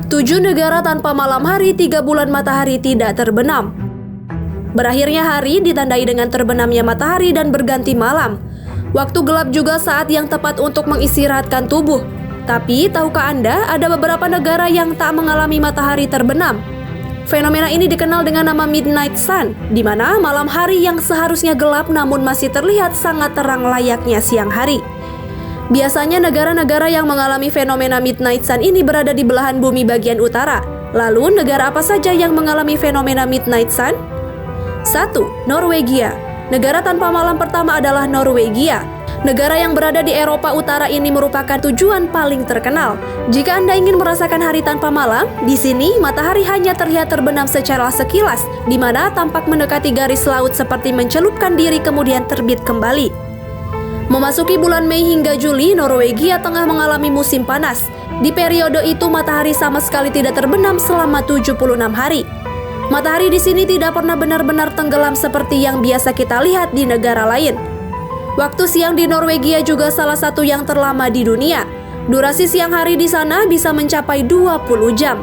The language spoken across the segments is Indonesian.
7 negara tanpa malam hari 3 bulan matahari tidak terbenam. Berakhirnya hari ditandai dengan terbenamnya matahari dan berganti malam. Waktu gelap juga saat yang tepat untuk mengistirahatkan tubuh. Tapi, tahukah Anda ada beberapa negara yang tak mengalami matahari terbenam? Fenomena ini dikenal dengan nama Midnight Sun, di mana malam hari yang seharusnya gelap namun masih terlihat sangat terang layaknya siang hari. Biasanya negara-negara yang mengalami fenomena Midnight Sun ini berada di belahan bumi bagian utara. Lalu, negara apa saja yang mengalami fenomena Midnight Sun? 1. Norwegia. Negara tanpa malam pertama adalah Norwegia. Negara yang berada di Eropa Utara ini merupakan tujuan paling terkenal. Jika Anda ingin merasakan hari tanpa malam, di sini matahari hanya terlihat terbenam secara sekilas, di mana tampak mendekati garis laut seperti mencelupkan diri kemudian terbit kembali. Memasuki bulan Mei hingga Juli, Norwegia tengah mengalami musim panas. Di periode itu matahari sama sekali tidak terbenam selama 76 hari. Matahari di sini tidak pernah benar-benar tenggelam seperti yang biasa kita lihat di negara lain. Waktu siang di Norwegia juga salah satu yang terlama di dunia. Durasi siang hari di sana bisa mencapai 20 jam.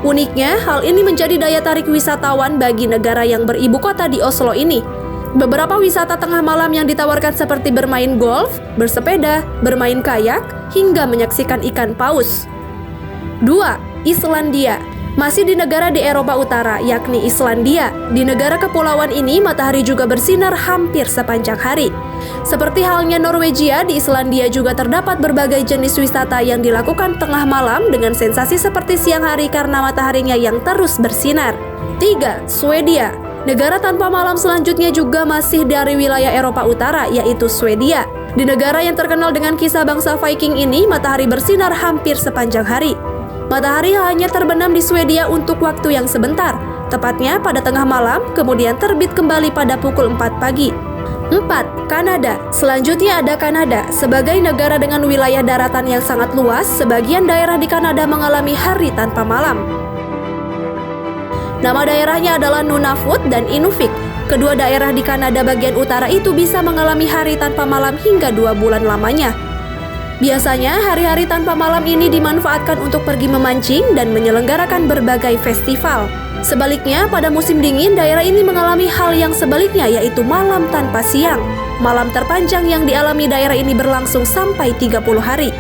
Uniknya, hal ini menjadi daya tarik wisatawan bagi negara yang beribu kota di Oslo ini. Beberapa wisata tengah malam yang ditawarkan seperti bermain golf, bersepeda, bermain kayak, hingga menyaksikan ikan paus. 2. Islandia. Masih di negara di Eropa Utara, yakni Islandia. Di negara kepulauan ini, matahari juga bersinar hampir sepanjang hari. Seperti halnya Norwegia, di Islandia juga terdapat berbagai jenis wisata yang dilakukan tengah malam dengan sensasi seperti siang hari karena mataharinya yang terus bersinar. 3. Swedia. Negara tanpa malam selanjutnya juga masih dari wilayah Eropa Utara, yaitu Swedia. Di negara yang terkenal dengan kisah bangsa Viking ini, matahari bersinar hampir sepanjang hari. Matahari hanya terbenam di Swedia untuk waktu yang sebentar, tepatnya pada tengah malam, kemudian terbit kembali pada pukul 4 pagi. 4. Kanada. Selanjutnya ada Kanada. Sebagai negara dengan wilayah daratan yang sangat luas, sebagian daerah di Kanada mengalami hari tanpa malam. Nama daerahnya adalah Nunavut dan Inuvik. Kedua daerah di Kanada bagian utara itu bisa mengalami hari tanpa malam hingga 2 bulan lamanya. Biasanya, hari-hari tanpa malam ini dimanfaatkan untuk pergi memancing dan menyelenggarakan berbagai festival. Sebaliknya, pada musim dingin, daerah ini mengalami hal yang sebaliknya, yaitu malam tanpa siang. Malam terpanjang yang dialami daerah ini berlangsung sampai 30 hari.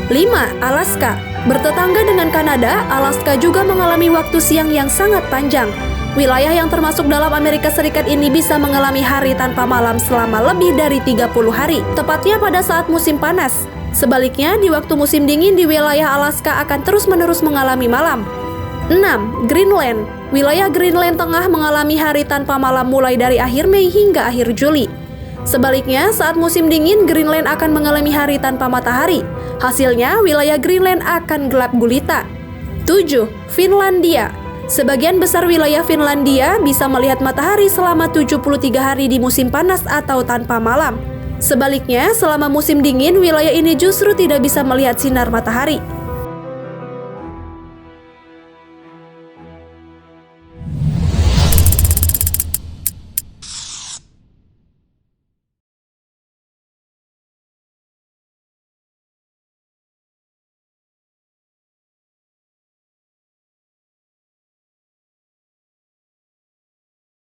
5. Alaska. Bertetangga dengan Kanada, Alaska juga mengalami waktu siang yang sangat panjang. Wilayah yang termasuk dalam Amerika Serikat ini bisa mengalami hari tanpa malam selama lebih dari 30 hari, tepatnya pada saat musim panas. Sebaliknya, di waktu musim dingin di wilayah Alaska akan terus-menerus mengalami malam. 6. Greenland. Wilayah Greenland tengah mengalami hari tanpa malam mulai dari akhir Mei hingga akhir Juli. Sebaliknya, saat musim dingin, Greenland akan mengalami hari tanpa matahari. Hasilnya, wilayah Greenland akan gelap gulita. 7. Finlandia. Sebagian besar wilayah Finlandia bisa melihat matahari selama 73 hari di musim panas atau tanpa malam. Sebaliknya, selama musim dingin, wilayah ini justru tidak bisa melihat sinar matahari.